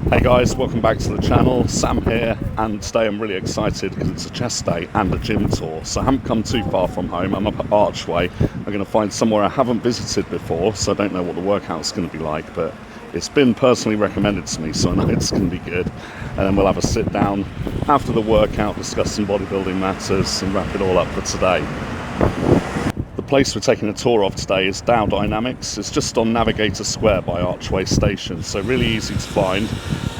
Hey guys, welcome back to the channel. Sam here, and today I'm really excited because it's a chest day and a gym tour. So I haven't come too far from home. I'm up at Archway. I'm going to find somewhere I haven't visited before, so I don't know what the workout's going to be like, but it's been personally recommended to me, so I know it's going to be good. And then we'll have a sit down after the workout, discuss some bodybuilding matters, and wrap it all up for today. The place we're taking a tour of today is Dow Dynamics. It's just on Navigator Square by Archway Station, so really easy to find.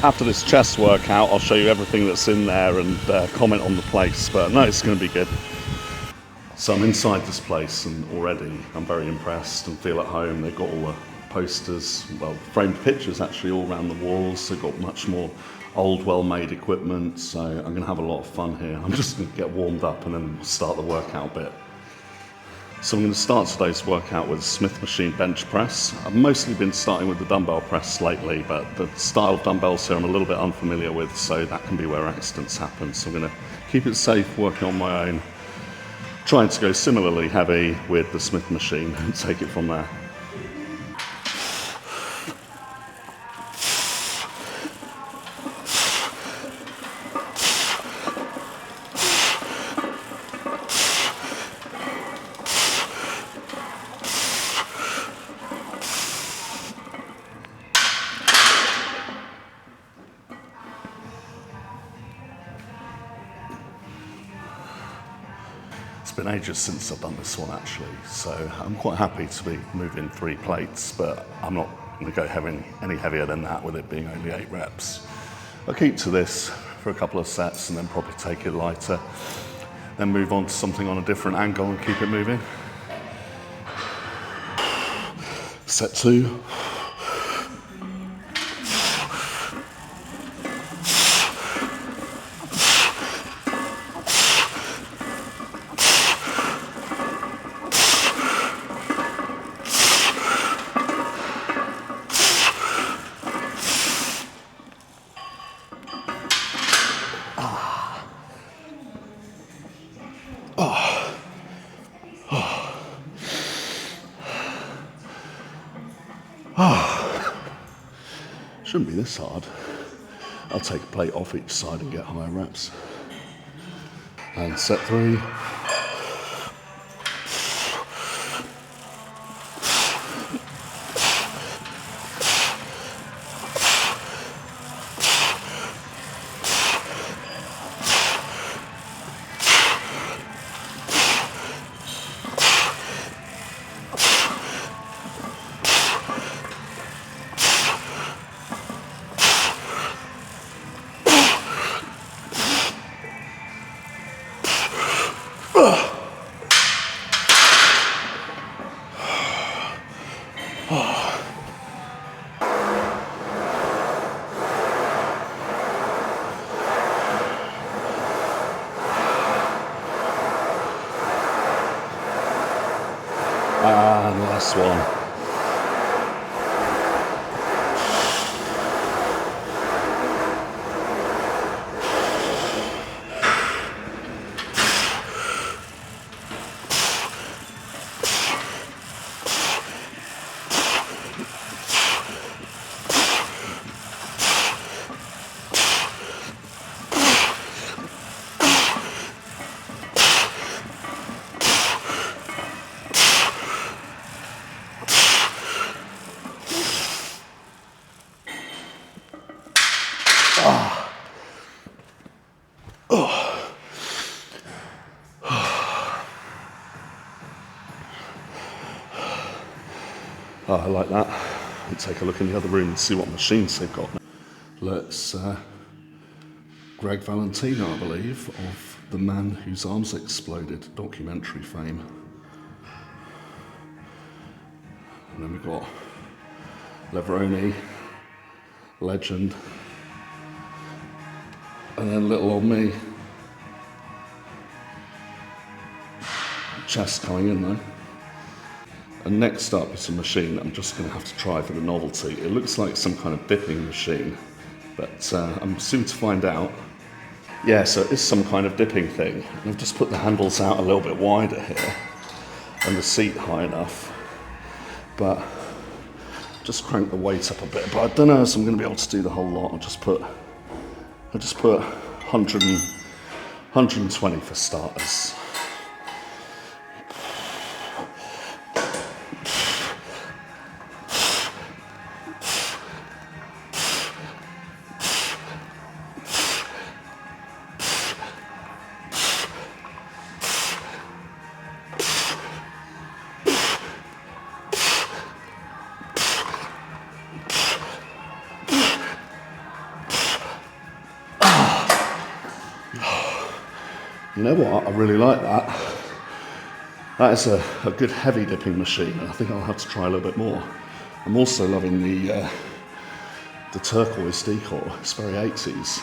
After this chest workout, I'll show you everything that's in there and comment on the place, but no, it's going to be good. So I'm inside this place and already I'm very impressed and feel at home. They've got all the posters, well, framed pictures actually all around the walls. They've got much more old, well-made equipment, so I'm going to have a lot of fun here. I'm just going to get warmed up and then start the workout bit. So I'm going to start today's workout with a Smith machine bench press. I've mostly been starting with the dumbbell press lately, but the style of dumbbells here I'm a little bit unfamiliar with, so that can be where accidents happen. So I'm going to keep it safe, working on my own, trying to go similarly heavy with the Smith machine and take it from there. It's been ages since I've done this one actually, so I'm quite happy to be moving 3 plates, but I'm not going to go any heavier than that with it being only 8 reps. I'll keep to this for a couple of sets and then probably take it lighter, then move on to something on a different angle and keep it moving. Set 2. Shouldn't be this hard. I'll take a plate off each side and get higher reps. And set 3. And last one. Oh, I like that. Let's take a look in the other room and see what machines they've got. Let's Greg Valentino, I believe, of The Man Whose Arms Exploded documentary fame. And then we've got Leveroni, legend, and then little old me. Chest coming in though. And next up is a machine that I'm just going to have to try for the novelty. It looks like some kind of dipping machine, but I'm soon to find out. Yeah, so it is some kind of dipping thing. And I've just put the handles out a little bit wider here and the seat high enough, but just crank the weight up a bit, but I don't know if I'm going to be able to do the whole lot. I'll just put 120 for starters. You know what, I really like that. That is a good heavy dipping machine. I think I'll have to try a little bit more. I'm also loving the turquoise decor. It's very 80s,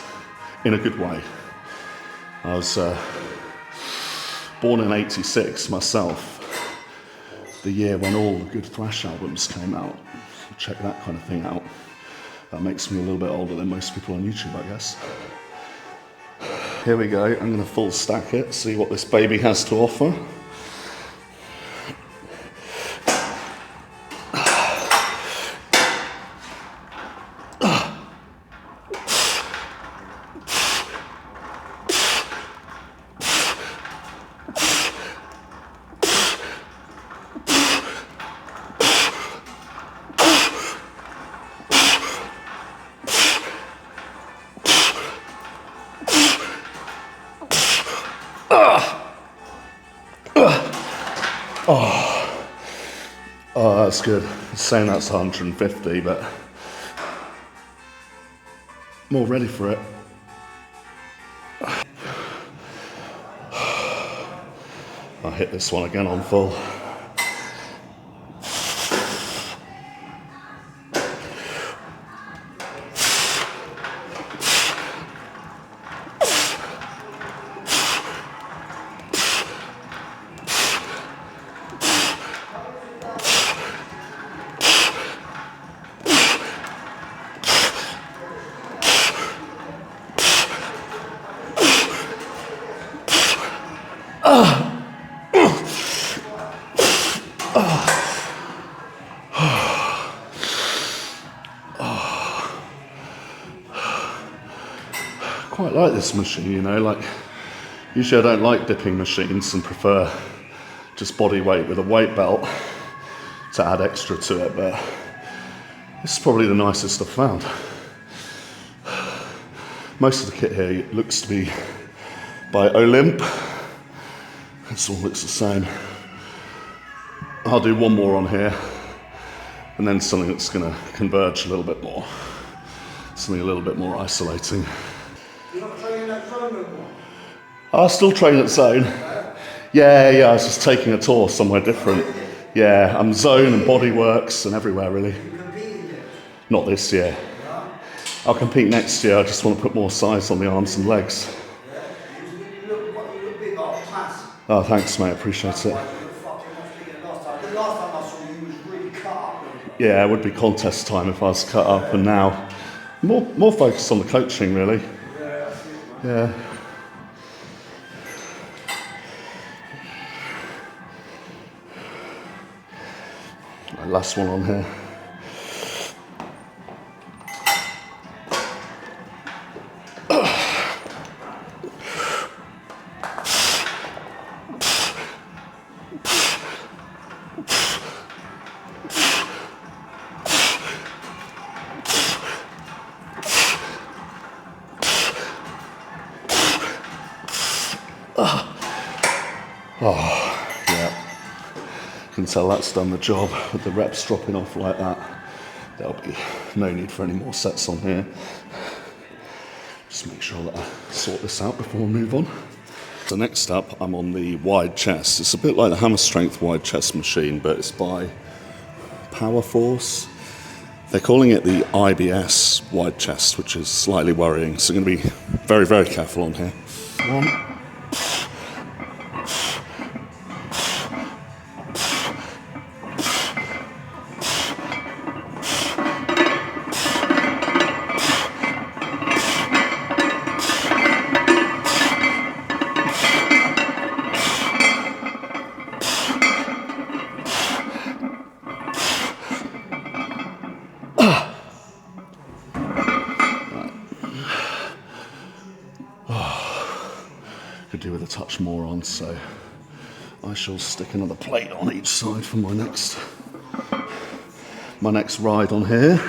in a good way. I was born in 86 myself, the year when all the good thrash albums came out. So check that kind of thing out. That makes me a little bit older than most people on YouTube, I guess. Here we go, I'm going to full stack it, see what this baby has to offer. Oh, that's good. It's saying that's 150, but I'm all ready for it. I'll hit this one again on full. Quite like this machine, you know, like usually I don't like dipping machines and prefer just body weight with a weight belt to add extra to it, but this is probably the nicest I've found. Most of the kit here looks to be by Olymp. This all looks the same. I'll do one more on here and then something that's going to converge a little bit more, something a little bit more isolating. You're not training at zone no more? I still train at zone. Yeah, I was just taking a tour somewhere different. Yeah, I'm zone and bodyworks and everywhere really. You competing yet? Not this year. No? I'll compete next year. I just want to put more size on the arms and legs. Yeah? You look big, class. Oh, thanks mate, appreciate it. You look fucking much bigger than last time. The last time I saw you, you was really cut up. Yeah, it would be contest time if I was cut up, and now more focused on the coaching really. Yeah, I see it, man. Yeah. Last one on here. Oh, yeah. Can tell that's done the job with the reps dropping off like that. There'll be no need for any more sets on here. Just make sure that I sort this out before we move on. So next up, I'm on the wide chest. It's a bit like the hammer strength wide chest machine, but it's by Power Force. They're calling it the IBS wide chest, which is slightly worrying. So I'm going to be very, very careful on here. One. do with a touch more on, so I shall stick another plate on each side for my next ride on here.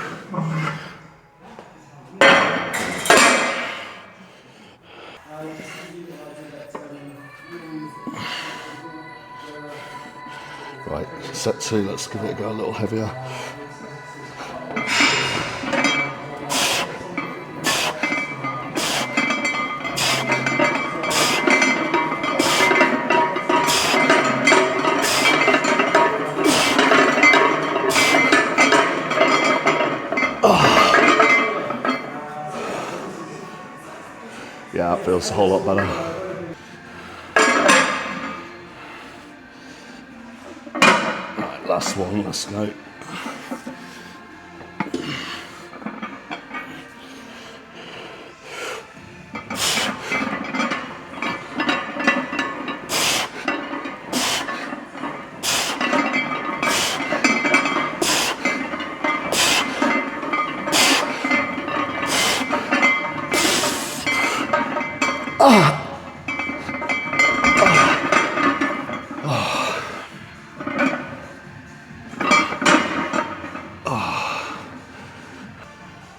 Right, set 2, let's give it a go a little heavier. Yeah, it feels a whole lot better. Right, last one, let's go.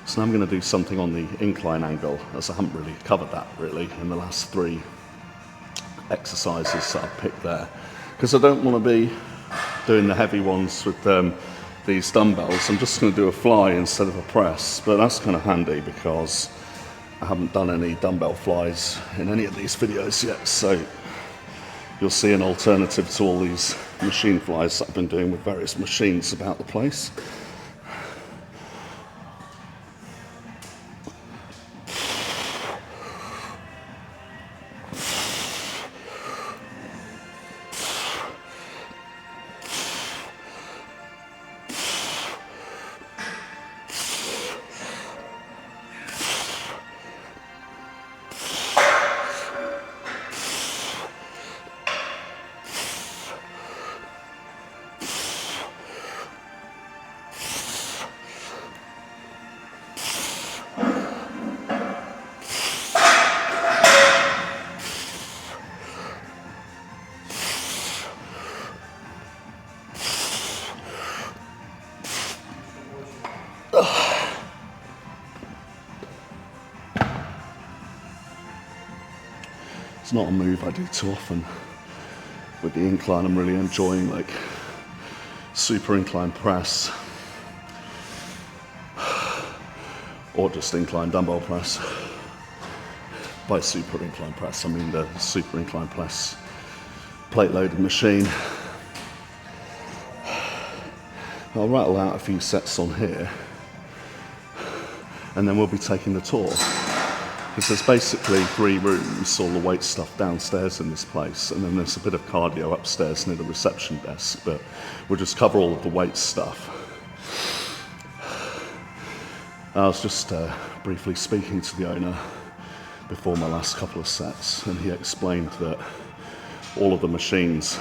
So now I'm going to do something on the incline angle, as I haven't really covered that really in the last 3 exercises that I've picked there. Because I don't want to be doing the heavy ones with these dumbbells. I'm just going to do a fly instead of a press, but that's kind of handy because I haven't done any dumbbell flies in any of these videos yet, so you'll see an alternative to all these machine flies that I've been doing with various machines about the place. It's not a move I do too often. With the incline, I'm really enjoying like super incline press or just incline dumbbell press. By super incline press, I mean the super incline press plate loaded machine. I'll rattle out a few sets on here and then we'll be taking the tour. Because there's basically 3 rooms, all the weight stuff downstairs in this place, and then there's a bit of cardio upstairs near the reception desk, but we'll just cover all of the weight stuff. I was just briefly speaking to the owner before my last couple of sets, and he explained that all of the machines,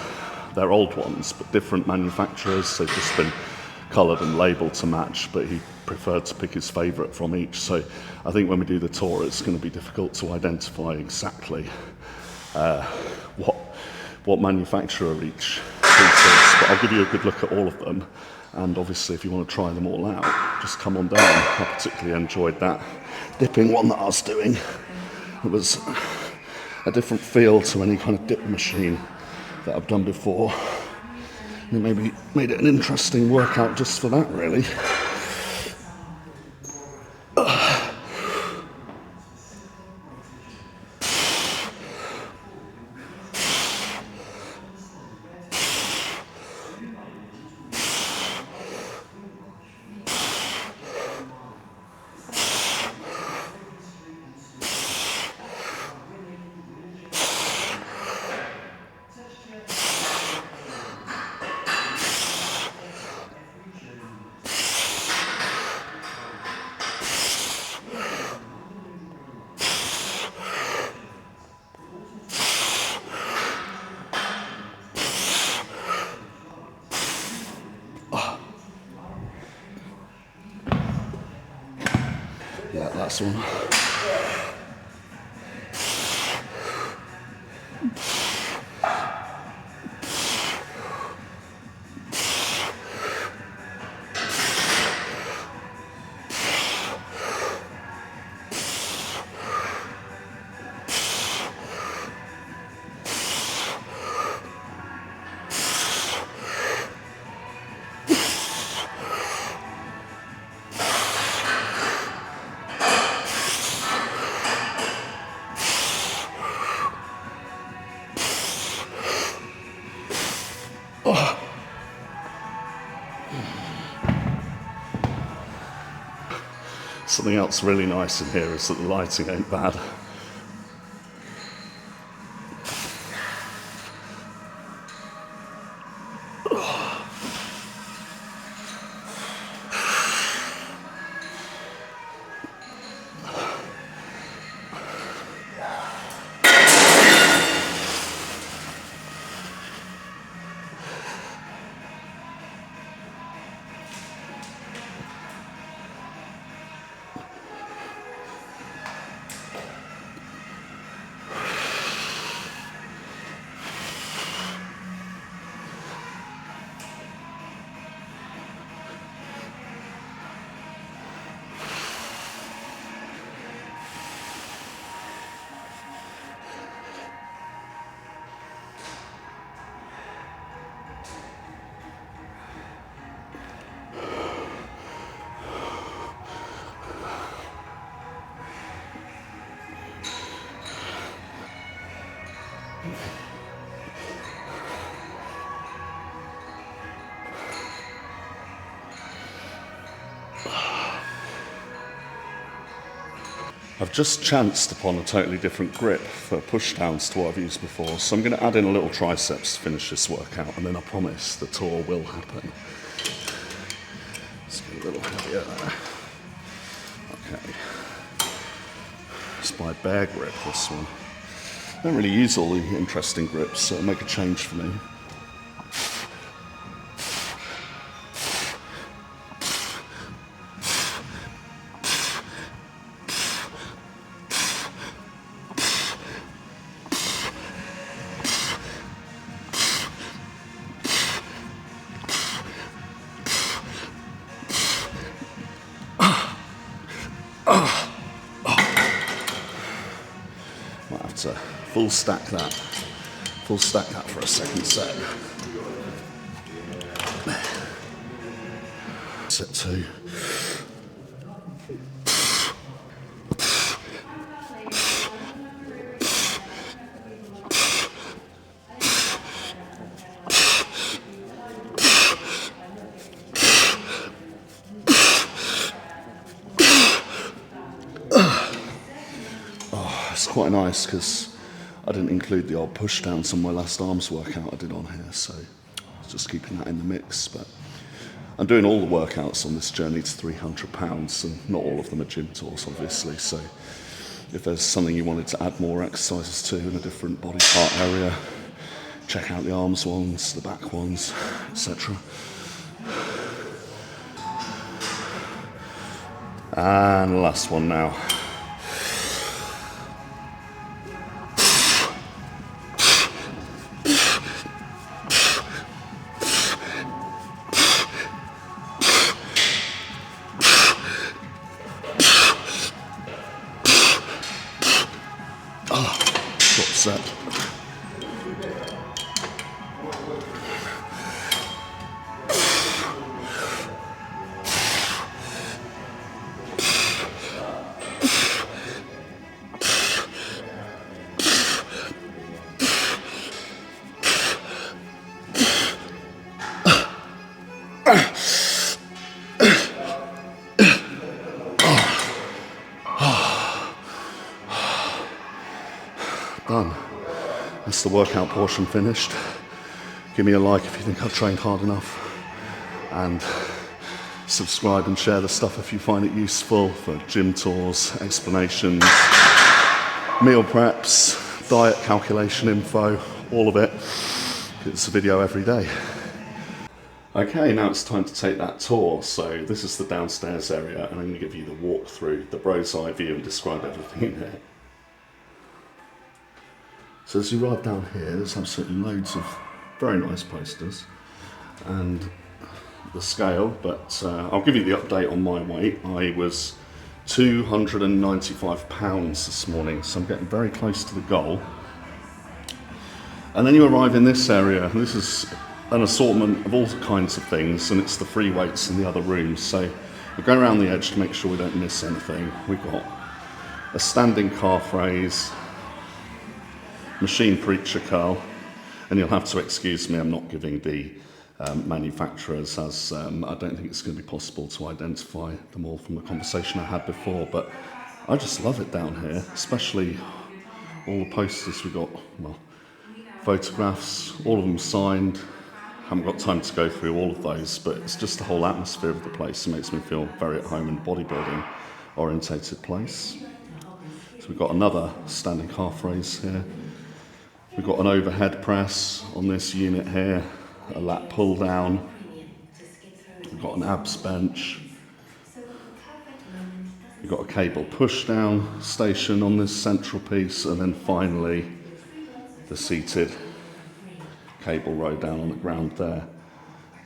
they're old ones, but different manufacturers, they've just been coloured and labelled to match, but he preferred to pick his favourite from each. So I think when we do the tour, it's going to be difficult to identify exactly what manufacturer each piece is. But I'll give you a good look at all of them. And obviously, if you want to try them all out, just come on down. I particularly enjoyed that dipping one that I was doing. It was a different feel to any kind of dip machine that I've done before. And it maybe made it an interesting workout just for that, really. Yeah, last one. Something else really nice in here is that the lighting ain't bad. I've just chanced upon a totally different grip for pushdowns to what I've used before, so I'm going to add in a little triceps to finish this workout, and then I promise the tour will happen. Let's get a little heavier there. Okay. It's my bear grip, this one. I don't really use all the interesting grips, so it'll make a change for me. Might have to full stack that for a second set. Set 2. It's quite nice because I didn't include the old push downs on my last arms workout I did on here, so I was just keeping that in the mix. But I'm doing all the workouts on this journey to 300 pounds, and not all of them are gym tours, obviously. So if there's something you wanted to add more exercises to in a different body part area, check out the arms ones, the back ones, etc. And the last one now. Short set. Done. That's the workout portion finished. Give me a like if you think I've trained hard enough, and subscribe and share the stuff if you find it useful for gym tours, explanations, meal preps, diet calculation info, all of it. It's a video every day. Okay, now it's time to take that tour. So this is the downstairs area, and I'm going to give you the walk through, the bird's eye view, and describe everything in here. So as you arrive down here, there's absolutely loads of very nice posters and the scale, but I'll give you the update on my weight. I was 295 pounds this morning, so I'm getting very close to the goal. And then you arrive in this area, and this is an assortment of all kinds of things, and it's the free weights in the other rooms. So we go around the edge to make sure we don't miss anything. We've got a standing calf raise, machine preacher curl, And you'll have to excuse me, I'm not giving the manufacturers, as I don't think it's going to be possible to identify them all from the conversation I had before, but I just love it down here, especially all the posters we got, well, photographs, all of them signed. Haven't got time to go through all of those, but it's just the whole atmosphere of the place. It makes me feel very at home in a bodybuilding orientated place. So we've got another standing calf raise here. We've got an overhead press on this unit here, a lat pull down. We've got an abs bench. We've got a cable push down station on this central piece, and then finally the seated cable row down on the ground there.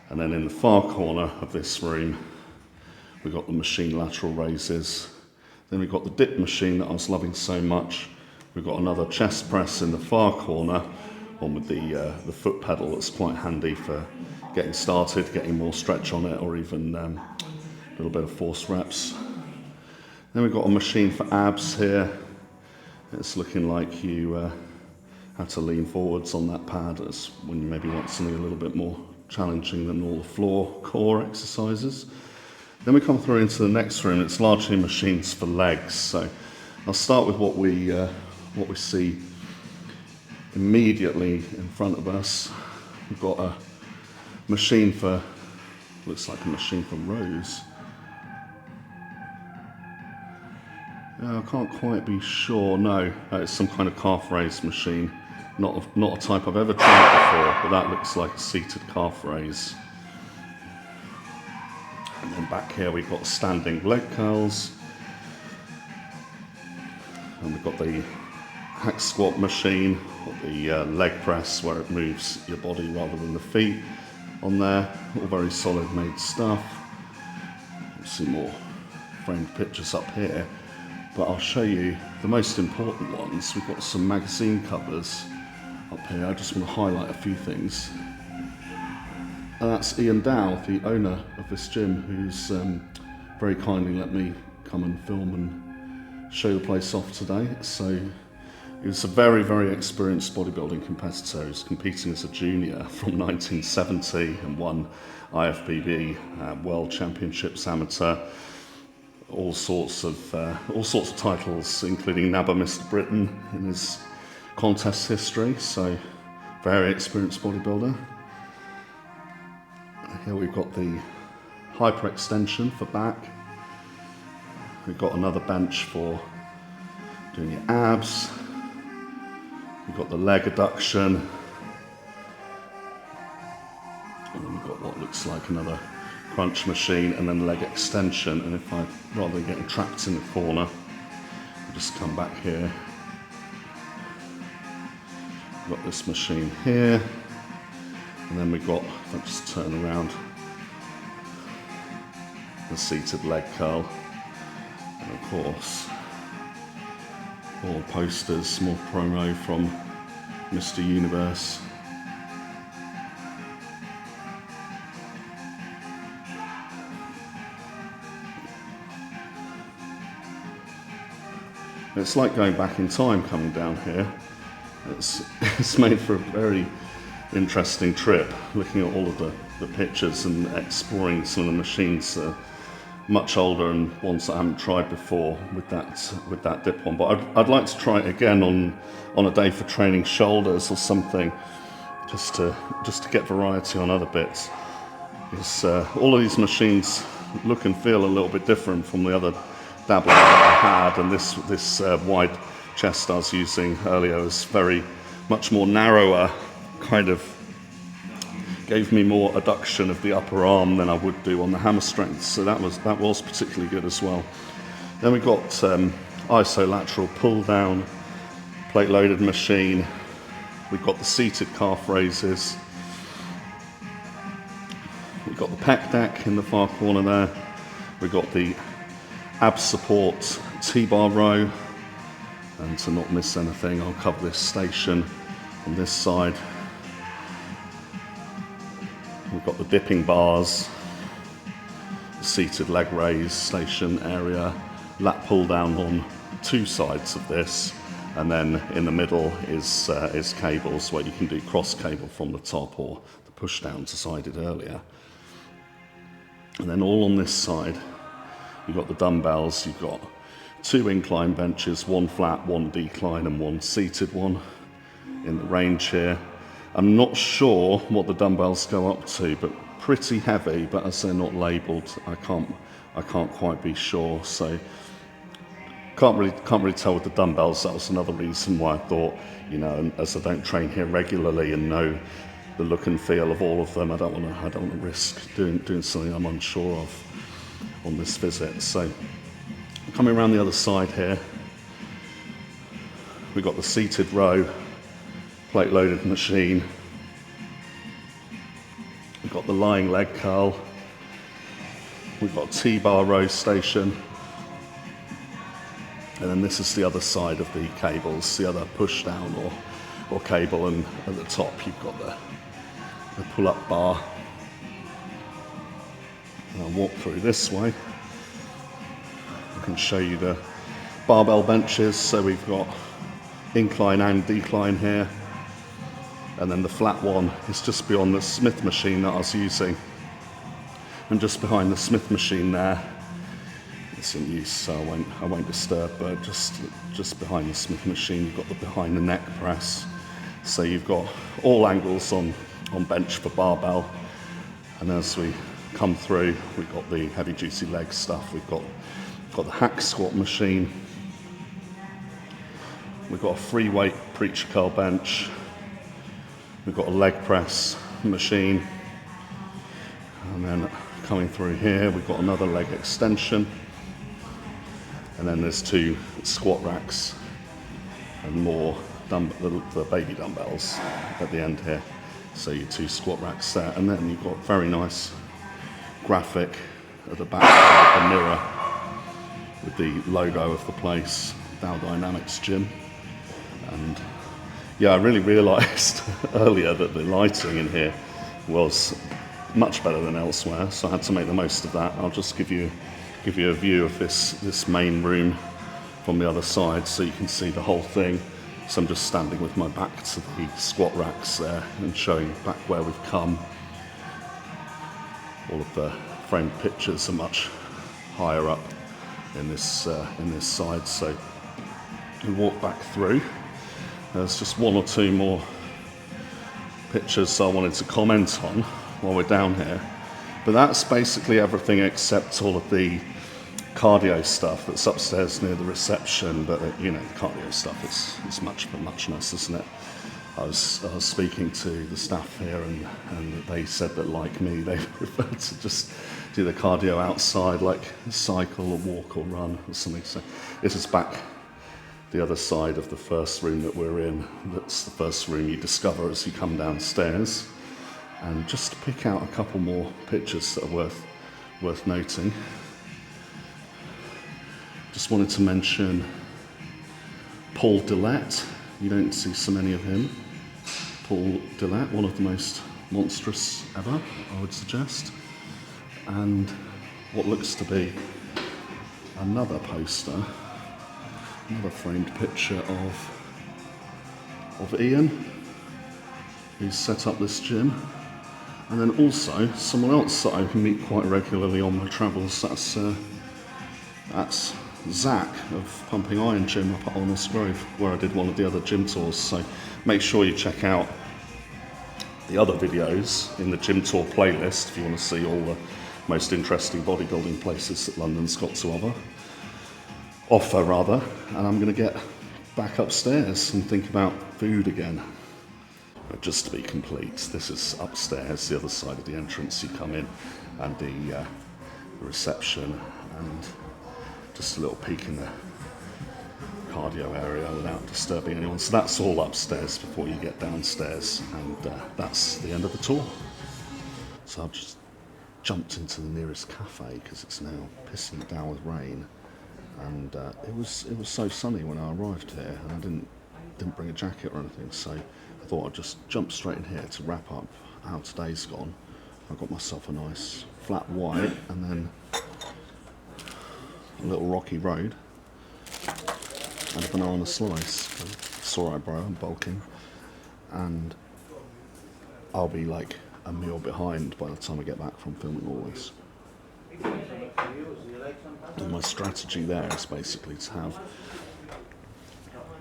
And then in the far corner of this room, we've got the machine lateral raises. Then we've got the dip machine that I was loving so much. We've got another chest press in the far corner, one with the foot pedal that's quite handy for getting started, getting more stretch on it, or even a little bit of force reps. Then we've got a machine for abs here. It's looking like you have to lean forwards on that pad as when you maybe want something a little bit more challenging than all the floor core exercises. Then we come through into the next room. It's largely machines for legs. So I'll start with what we see immediately in front of us. We've got a machine for, looks like a machine for rows. I can't quite be sure. No, it's some kind of calf raise machine. Not a type I've ever tried before, but that looks like a seated calf raise. And then back here we've got standing leg curls. And we've got the hack squat machine, or the leg press where it moves your body rather than the feet on there. All very solid made stuff. You'll see more framed pictures up here. But I'll show you the most important ones. We've got some magazine covers up here. I just want to highlight a few things. And that's Ian Dow, the owner of this gym, who's very kindly let me come and film and show the place off today. So he was a very, very experienced bodybuilding competitor. He was competing as a junior from 1970 and won IFBB World Championships Amateur. All sorts of titles, including NABBA Mr. Britain in his contest history. So very experienced bodybuilder. Here we've got the hyperextension for back. We've got another bench for doing your abs. We've got the leg adduction. And then we've got what looks like another crunch machine, and then leg extension. And if I, rather than getting trapped in the corner, I'll just come back here. We've got this machine here. And then we've got, if I just turn around, the seated leg curl. And of course, more posters, more promo from Mr. Universe. It's like going back in time coming down here. It's made for a very interesting trip, looking at all of the pictures and exploring some of the machines that are much older and ones that I haven't tried before with that dip one. But I'd like to try it again on a day for training shoulders or something, just to get variety on other bits. Because all of these machines look and feel a little bit different from the other dabbler that I had, and this wide chest I was using earlier was very much more narrower, kind of gave me more adduction of the upper arm than I would do on the hammer strength, so that was particularly good as well. Then we've got isolateral pull down, plate loaded machine. We've got the seated calf raises. We've got the pec deck in the far corner there. We've got the abs support T-bar row, and to not miss anything, I'll cover this station on this side. We've got the dipping bars, the seated leg raise station area, lat pull down on two sides of this, And then in the middle is cables where you can do cross cable from the top or the push down decided earlier. And then all on this side, you've got the dumbbells, you've got 2 incline benches, 1 flat, 1 decline and 1 seated one in the range here. I'm not sure what the dumbbells go up to, but pretty heavy, but as they're not labelled, I can't quite be sure. So can't really tell with the dumbbells. That was another reason why I thought, you know, and as I don't train here regularly and know the look and feel of all of them, I don't want to risk doing something I'm unsure of on this visit. So coming around the other side here, we've got the seated row, plate loaded machine. We've got the lying leg curl. We've got T-bar row station. And then this is the other side of the cables, the other push down or cable, and at the top you've got the pull-up bar. And I'll walk through this way. I can show you the barbell benches. So we've got incline and decline here. And then the flat one is just beyond the Smith machine that I was using. And just behind the Smith machine there, it's in use, so I won't disturb, but just behind the Smith machine, you've got the behind the neck press. So you've got all angles on bench for barbell. And as we come through, we've got the heavy duty leg stuff. We've got the hack squat machine. We've got a free weight preacher curl bench. We've got a leg press machine. And then coming through here, we've got another leg extension. And then there's 2 squat racks and more the baby dumbbells at the end here. So your 2 squat racks there. And then you've got very nice graphic at the back of the mirror with the logo of the place, Dow Dynamics Gym. And yeah, I really realised earlier that the lighting in here was much better than elsewhere, so I had to make the most of that. I'll just give you a view of this main room from the other side so you can see the whole thing. So I'm just standing with my back to the squat racks there and showing back where we've come. All of the framed pictures are much higher up in this side, so we walk back through. There's just 1 or 2 more pictures I wanted to comment on while we're down here. But that's basically everything except all of the cardio stuff that's upstairs near the reception. But you know, the cardio stuff is much for muchness, isn't it? I was speaking to the staff here, and they said that, like me, they prefer to just do the cardio outside, like cycle or walk or run or something. So this is back the other side of the first room that we're in. That's the first room you discover as you come downstairs. And just to pick out a couple more pictures that are worth noting. Just wanted to mention Paul Dillette. You don't see so many of him. Paul Dillette, one of the most monstrous ever, I would suggest. And what looks to be another poster, another framed picture of Ian, who's set up this gym. And then also someone else that I meet quite regularly on my travels, that's Zach of Pumping Iron Gym up at Arnold Grove, where I did one of the other gym tours. So make sure you check out the other videos in the gym tour playlist if you want to see all the most interesting bodybuilding places that London's got to offer. And I'm going to get back upstairs and think about food again. But just to be complete, this is upstairs, the other side of the entrance you come in, and the reception, and just a little peek in the cardio area without disturbing anyone. So that's all upstairs before you get downstairs, and that's the end of the tour. So I've just jumped into the nearest cafe because it's now pissing down with rain, and it was so sunny when I arrived here, and I didn't bring a jacket or anything, so I thought I'd just jump straight in here to wrap up how today's gone. I got myself a nice flat white and then a little rocky road. and a banana slice. It's alright, bro, I'm bulking. And I'll be like a meal behind by the time I get back from filming all this. And my strategy there is basically to have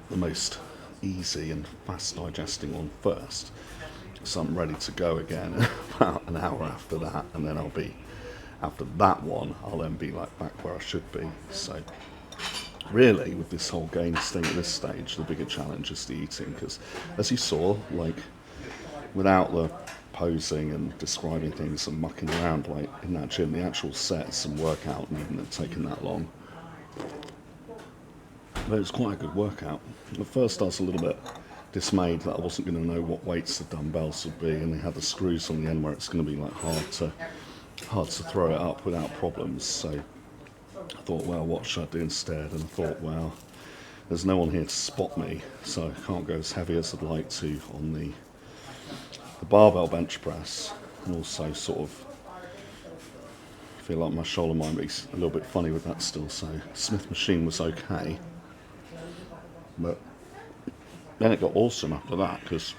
the most easy and fast digesting one first, so I'm ready to go again about an hour after that, and then after that one I'll then be like back where I should be. So really, with this whole gains thing at this stage, the bigger challenge is the eating, because as you saw, like, without the posing and describing things and mucking around like in that gym, the actual sets and workout needn't have taken that long. But it was quite a good workout. At first I was a little bit dismayed that I wasn't going to know what weights the dumbbells would be, and they had the screws on the end where it's going to be like hard to throw it up without problems. So I thought, well, what should I do instead? And I thought, well, there's no one here to spot me, so I can't go as heavy as I'd like to on the barbell bench press, and also sort of feel like my shoulder might be a little bit funny with that still. So Smith machine was okay, but then it got awesome after that, because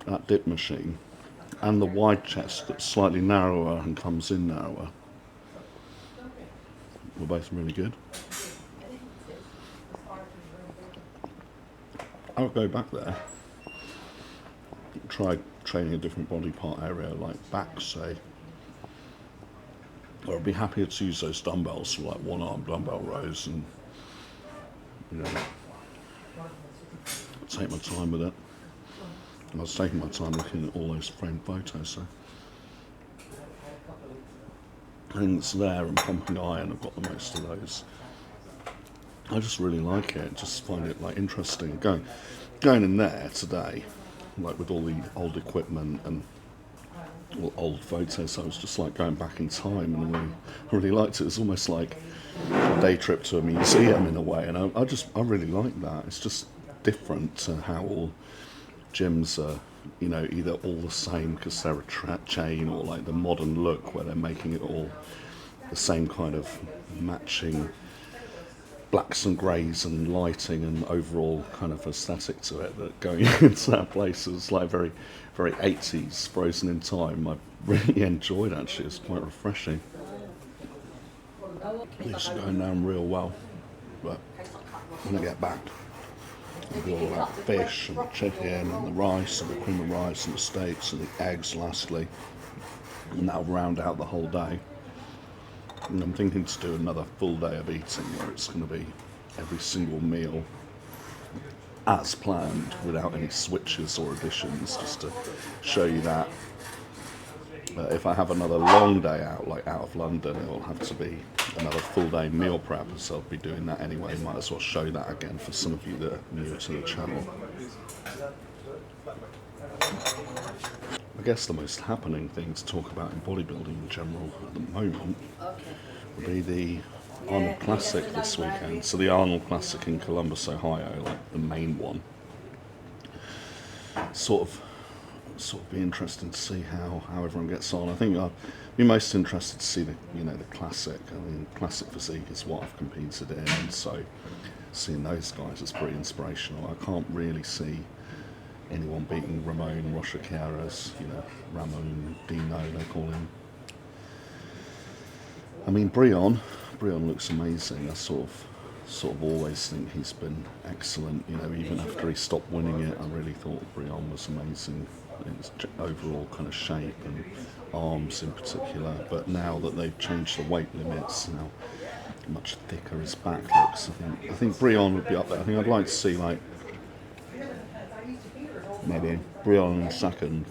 that dip machine and the wide chest that's slightly narrower and comes in narrower were both really good. I'll go back there, try training a different body part area like back, say, or I'd be happier to use those dumbbells for like one arm dumbbell rows, and you know, take my time with it. And I was taking my time looking at all those framed photos, so I think it's there, and pumping iron, I've got the most of those. I just really like it, just find it like interesting. Going in there today, like with all the old equipment and all old photos, I was just like going back in time, and I really liked it. It was almost like a day trip to a museum in a way, and I really like that. It's just different to how all gyms are, you know, either all the same because they're a chain, or like the modern look where they're making it all the same kind of matching blacks and greys and lighting and overall kind of aesthetic to it, that going into that place is like very, very 80s, frozen in time. I really enjoyed, actually. It's quite refreshing. It's going down real well, but when I get back, it'll be all about fish and the chicken and the rice and the cream of rice and the steaks and the eggs lastly, and that'll round out the whole day. And I'm thinking to do another full day of eating where it's going to be every single meal as planned, without any switches or additions, just to show you that if I have another long day out, like out of London, it will have to be another full day meal prep, so I'll be doing that anyway. Might as well show that again for some of you that are new to the channel. I guess the most happening thing to talk about in bodybuilding in general at the moment would be the Arnold Classic this weekend. So the Arnold Classic in Columbus, Ohio, like the main one. Sort of be interesting to see how everyone gets on. I think I'd be most interested to see the classic. I mean, classic physique is what I've competed in, and so seeing those guys is pretty inspirational. I can't really see anyone beating Ramon Rochaquera's, Ramon Dino they call him. I mean, Brion looks amazing. I sort of always think he's been excellent. Even after he stopped winning it, I really thought Brion was amazing in his overall kind of shape and arms in particular. But now that they've changed the weight limits, how much thicker his back looks, I think Brion would be up there. I think I'd like to see like maybe Brion in second.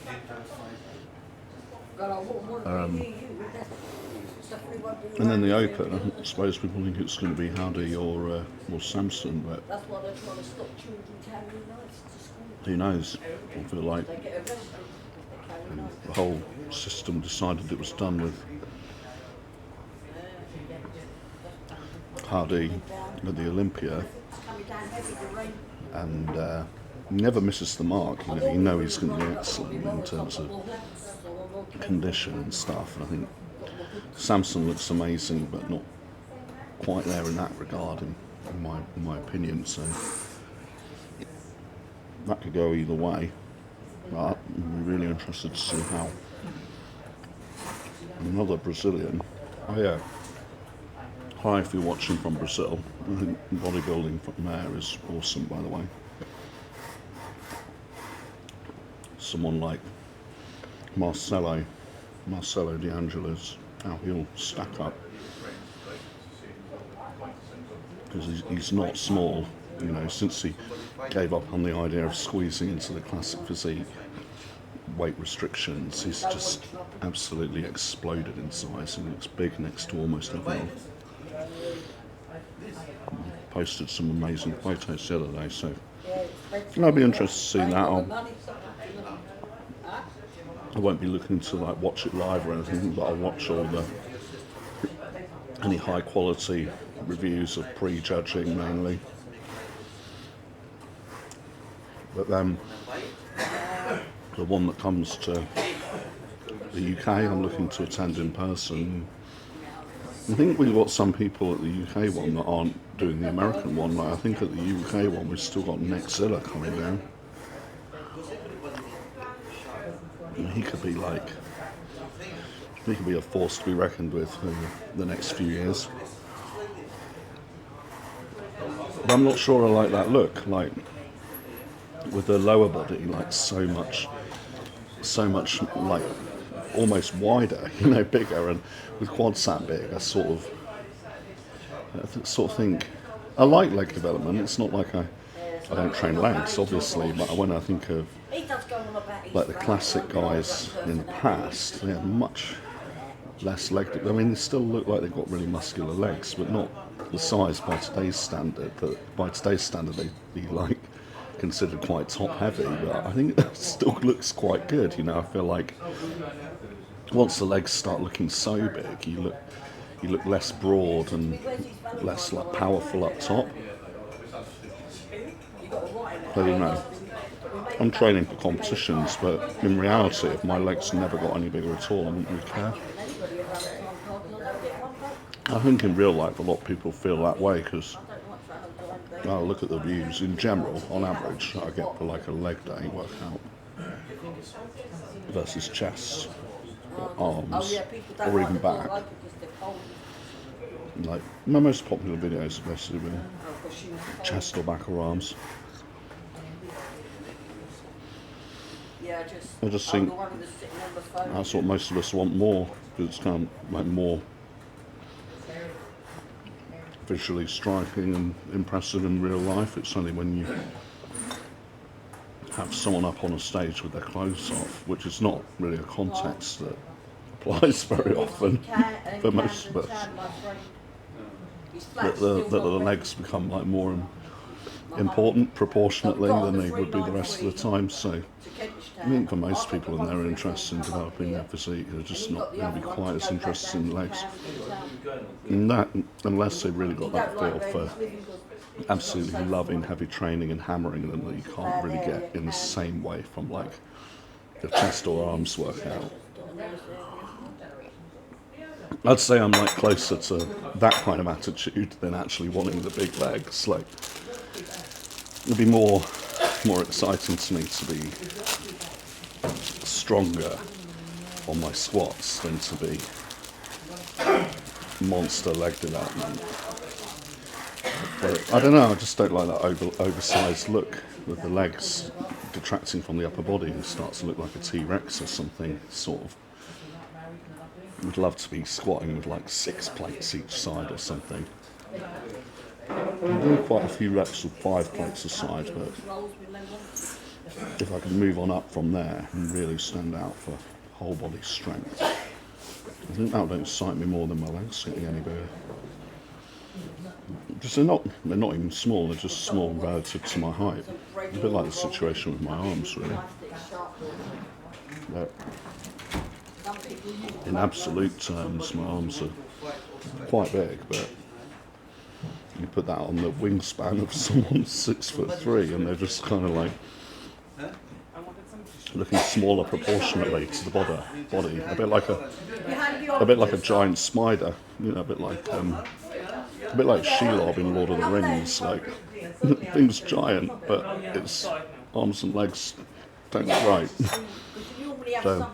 And then the Open, I suppose people think it's going to be Howdy or Samson, but who knows? I feel like the whole system decided it was done with Howdy at the Olympia, and he never misses the mark. You know he's going to be excellent in terms of condition and stuff. And I think Samson looks amazing, but not quite there in that regard. And in my opinion. So that could go either way. But I'm really interested to see how another Brazilian. Oh yeah. Hi, if you're watching from Brazil. I think bodybuilding from there is awesome, by the way. Someone like Marcelo D'Angelo's, how he'll stack up. Because he's not small, you know, since he gave up on the idea of squeezing into the classic physique, weight restrictions, he's just absolutely exploded in size and looks big next to almost everyone. Posted some amazing photos the other day, so I'll be interested to see that. I won't be looking to like watch it live or anything, but I'll watch all any high quality reviews of pre-judging mainly. But then the one that comes to the UK, I'm looking to attend in person. I think we've got some people at the UK one that aren't doing the American one. Like I think at the UK one we've still got Nexzilla coming down. And he could be a force to be reckoned with for the next few years. But I'm not sure I like that look, like with the lower body, like so much like almost wider, you know, bigger, and with quads that big, I sort of think I like leg development. It's not like I don't train legs, obviously, but when I think of like the classic guys in the past, they had much less leg. I mean, they still look like they've got really muscular legs, but not the size by today's standard. That by today's standard they'd be like considered quite top heavy, but I think it still looks quite good. You know, I feel like once the legs start looking so big, you look less broad and less like powerful up top. I don't know. I'm training for competitions, but in reality, if my legs never got any bigger at all, I wouldn't really care. I think in real life, a lot of people feel that way because I look at the views in general, on average, I get for like a leg day workout versus chest, or arms, or even back. Like my most popular videos are basically with chest or back or arms. I just think that's what most of us want more, because it's kind of like more visually striking and impressive in real life. It's only when you have someone up on a stage with their clothes off, which is not really a context that applies very often for most of us, that the legs become like more important proportionately than they would be the rest of the time. So I think for most people in their interest in developing their physique, they're just not going to be quite as interested in legs. And that, unless they've really got that feel for absolutely loving heavy training and hammering them, that you can't really get in the same way from like the chest or arms workout. I'd say I'm like closer to that kind of attitude than actually wanting the big legs. Like it'd be more exciting to me to be stronger on my squats than to be monster leg development. But I don't know, I just don't like that oversized look with the legs detracting from the upper body and starts to look like a T-Rex or something, sort of. Would love to be squatting with like 6 plates each side or something. I'm doing quite a few reps with 5 plates a side, but if I can move on up from there and really stand out for whole body strength, I think that would excite me more than my legs getting any bigger. Because they're not even small, they're just small relative to my height. A bit like the situation with my arms, really. But in absolute terms, my arms are quite big, but you put that on the wingspan of someone 6'3", and they're just kind of like looking smaller proportionately to the body, a bit like a giant spider, you know, a bit like A bit like Shelob in Lord of the Rings, like the thing's giant, but its arms and legs don't look right. So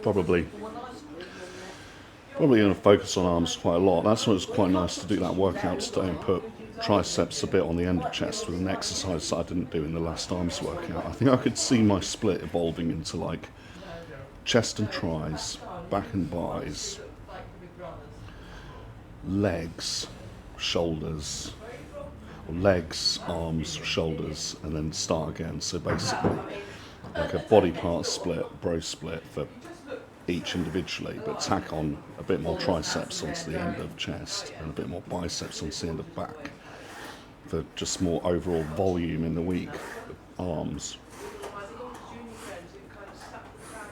probably going to focus on arms quite a lot. That's why it's quite nice to do that workout today and put triceps a bit on the end of chest with an exercise that I didn't do in the last arms workout. I think I could see my split evolving into like chest and tris, back and buys, legs, shoulders, or legs, arms, shoulders, and then start again. So basically like a body part split, bro split for each individually, but tack on a bit more triceps onto the end of chest and a bit more biceps onto the end of back for just more overall volume in the week. Arms,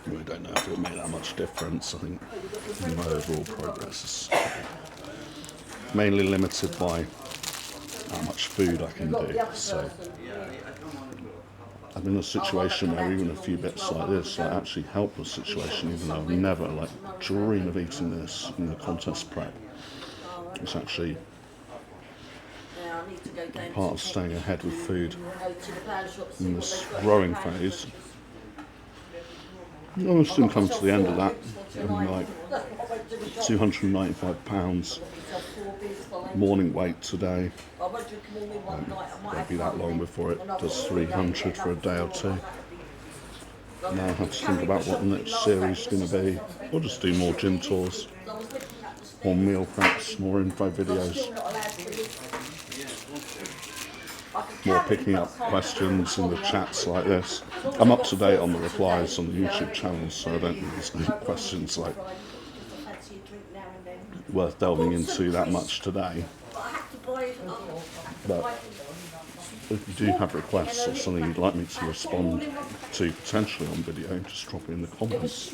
I don't know if it made that much difference. I think my overall progress is mainly limited by how much food I can do. So I'm in a situation where even a few bits like this like actually help the situation, even though I've never like dream of eating this in the contest prep. It's actually part of staying ahead with food in this growing phase. I'll soon come to the end of that. I'm like 295 pounds morning weight today. Won't be that long before it does 300 for a day or two. Now I have to think about what the next series is going to be. We'll just do more gym tours, more meal preps, more info videos, more picking up questions in the chats like this. I'm up to date on the replies on the YouTube channel, so I don't think there's any questions like worth delving into that much today. But if you do have requests or something you'd like me to respond to potentially on video, just drop it in the comments.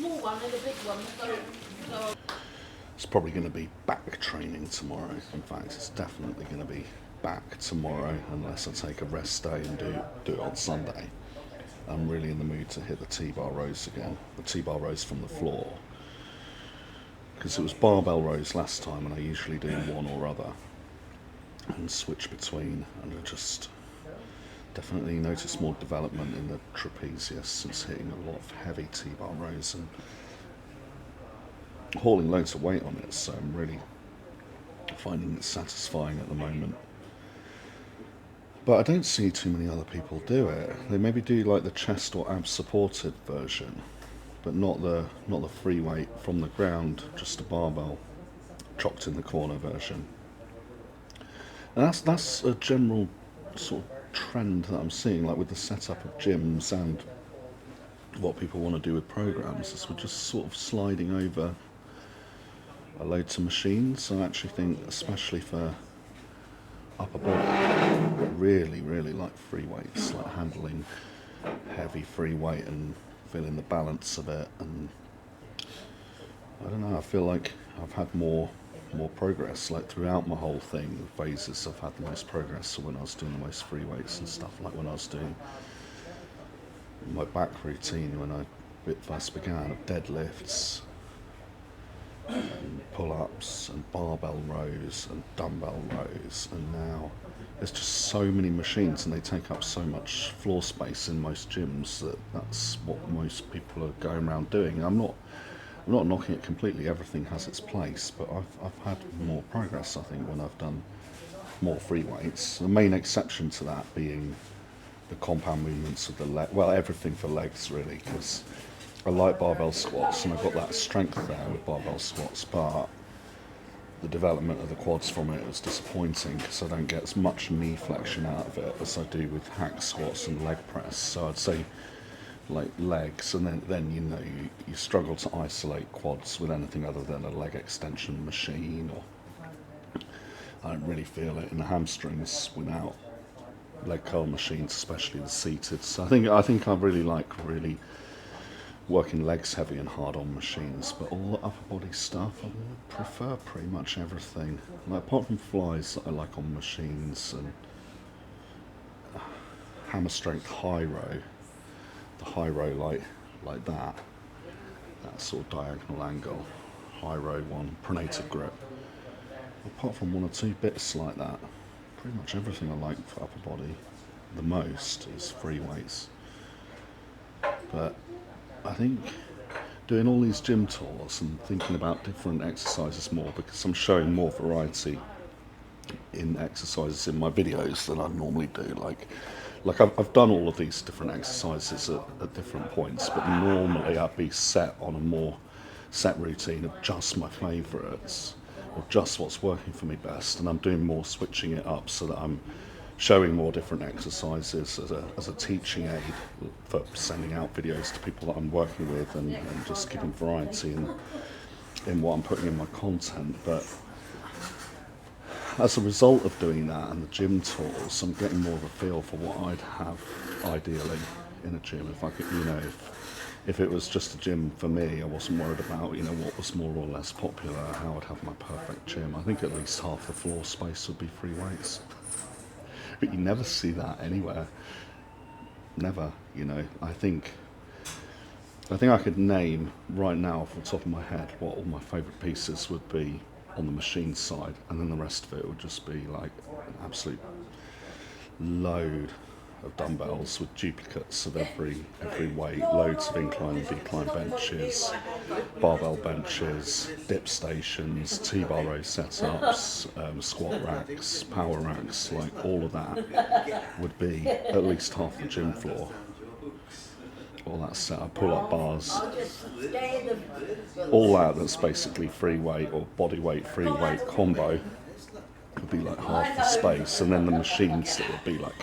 It's probably going to be back training tomorrow. In fact, it's definitely going to be back tomorrow unless I take a rest day and do it on Sunday. I'm really in the mood to hit the T-bar rows again, the T-bar rows from the floor, because it was barbell rows last time and I usually do one or other and switch between, and I just definitely noticed more development in the trapezius since hitting a lot of heavy T-bar rows and hauling loads of weight on it, so I'm really finding it satisfying at the moment. But I don't see too many other people do it. They maybe do like the chest or abs supported version, but not the free weight from the ground, just a barbell chopped in the corner version. And that's a general sort of trend that I'm seeing, like with the setup of gyms and what people want to do with programs, is we're just sort of sliding over a load to machines. I actually think, especially for upper body, really like free weights, like handling heavy free weight and feeling the balance of it. And I don't know, I feel like I've had more progress, like throughout my whole thing. The phases I've had the most progress, so when I was doing the most free weights and stuff, like when I was doing my back routine when I first began, of deadlifts and pull-ups and barbell rows and dumbbell rows, and now there's just so many machines and they take up so much floor space in most gyms that's what most people are going around doing. I'm not knocking it completely, everything has its place, but I've had more progress, I think, when I've done more free weights. The main exception to that being the compound movements of the leg, well, everything for legs really, because I like barbell squats and I've got that strength there with barbell squats, but the development of the quads from it is disappointing because I don't get as much knee flexion out of it as I do with hack squats and leg press. So I'd say like legs, and then you know you struggle to isolate quads with anything other than a leg extension machine, or I don't really feel it in the hamstrings without leg curl machines, especially the seated. So I think I really like working legs heavy and hard on machines, but all the upper body stuff I would prefer pretty much everything, like, apart from flies that I like on machines, and hammer strength high row, the high row like that sort of diagonal angle, high row one, pronated grip. Apart from one or two bits like that, pretty much everything I like for upper body the most is free weights. But I think doing all these gym tours and thinking about different exercises more, because I'm showing more variety in exercises in my videos than I normally do. Like I've done all of these different exercises at different points, but normally I'd be set on a more set routine of just my favourites or just what's working for me best, and I'm doing more switching it up so that I'm showing more different exercises as a teaching aid for sending out videos to people that I'm working with, and just giving variety in what I'm putting in my content. But as a result of doing that and the gym tours, I'm getting more of a feel for what I'd have ideally in a gym. If I could, if it was just a gym for me, I wasn't worried about, what was more or less popular, how I'd have my perfect gym. I think at least half the floor space would be free weights. But you never see that anywhere. Never, I think I could name right now off the top of my head what all my favourite pieces would be on the machine side, and then the rest of it would just be like an absolute load of dumbbells with duplicates of every weight, loads of incline and decline benches, barbell benches, dip stations, T-bar row setups, squat racks, power racks, like all of that would be at least half the gym floor. All that setup, pull-up bars, all that's basically free weight or body weight, free weight combo would be like half the space, and then the machines that would be like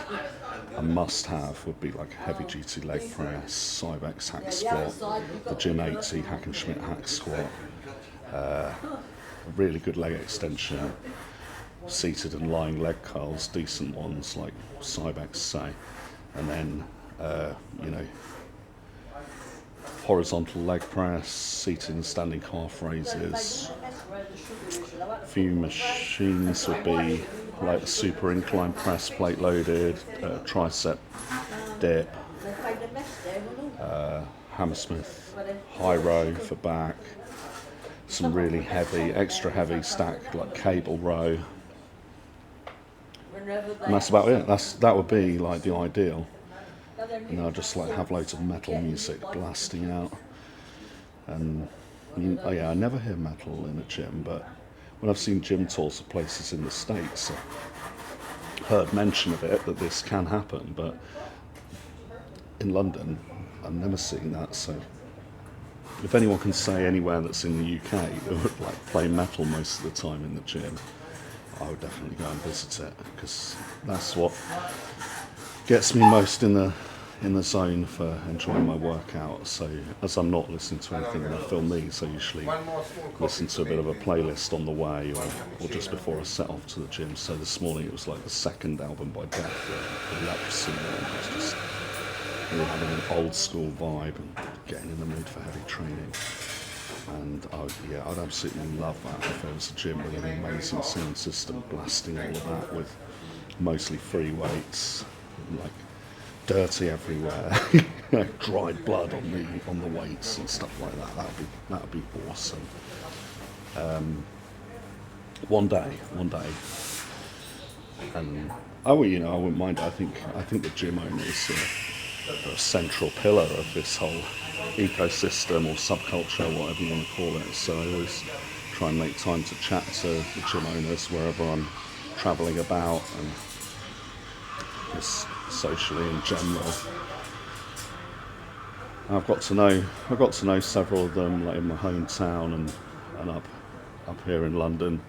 a must-have would be like a heavy-duty leg press, Cybex hack squat, the Gym 80 Hack and Schmidt hack squat, a really good leg extension, seated and lying leg curls, decent ones like Cybex say, and then horizontal leg press, seated and standing calf raises. A few machines would be like a super incline press, plate loaded, tricep dip, Hammersmith high row for back, some really heavy, extra heavy stacked like cable row. And that's about it. That would be like the ideal. Just like have loads of metal music blasting out. And I never hear metal in a gym, but when I've seen gym tours of places in the States, I've heard mention of it, that this can happen, but in London, I've never seen that. So if anyone can say anywhere that's in the UK that would like play metal most of the time in the gym, I would definitely go and visit it, because that's what gets me most in the zone for enjoying my workout. So as I'm not listening to anything when I film these, I usually listen to a bit of a playlist on the way or just before I set off to the gym. So this morning it was like the second album by Death, the Leprosy one. It was just really having an old school vibe and getting in the mood for heavy training. And I'd absolutely love that if there was a gym with an amazing sound system blasting all of that with mostly free weights, like dirty everywhere, dried blood on the weights and stuff like that. That'd be awesome. One day, and I wouldn't mind. I think the gym owners are a central pillar of this whole ecosystem or subculture, whatever you want to call it. So I always try and make time to chat to the gym owners wherever I'm travelling about, and just socially in general. I've got to know several of them, like in my hometown and up here in London,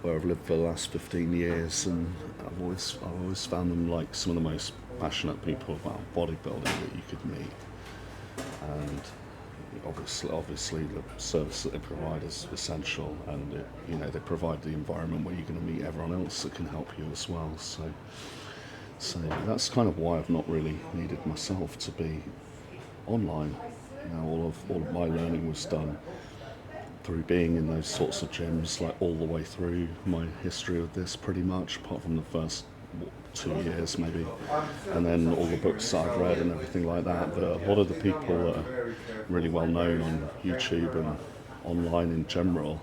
where I've lived for the last 15 years, and I've always found them like some of the most passionate people about bodybuilding that you could meet. And obviously the service that they provide is essential, and they provide the environment where you're going to meet everyone else that can help you as well. So that's kind of why I've not really needed myself to be online. All of my learning was done through being in those sorts of gyms, like all the way through my history of this, pretty much, apart from the first 2 years maybe, and then all the books that I've read and everything like that. But a lot of the people that are really well known on YouTube and online in general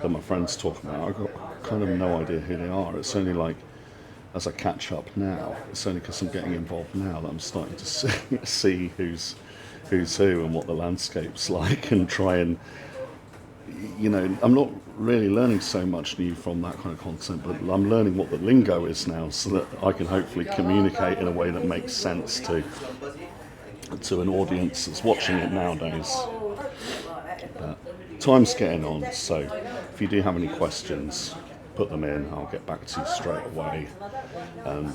that my friends talk about. I've got kind of no idea who they are. It's only like as I catch up now, it's only because I'm getting involved now that I'm starting to see who's who and what the landscape's like, and try and, you know, I'm not really learning so much new from that kind of content, but I'm learning what the lingo is now so that I can hopefully communicate in a way that makes sense to an audience that's watching it nowadays. But time's getting on, so if you do have any questions, put them in. I'll get back to you straight away and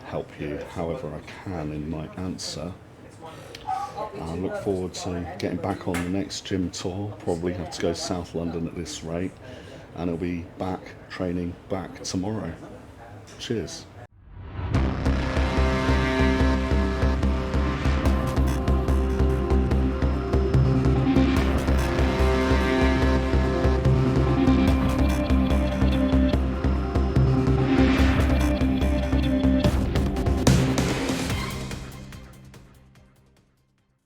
help you however I can in my answer. I look forward to getting back on the next gym tour. Probably have to go South London at this rate, and I'll be back training back tomorrow. Cheers.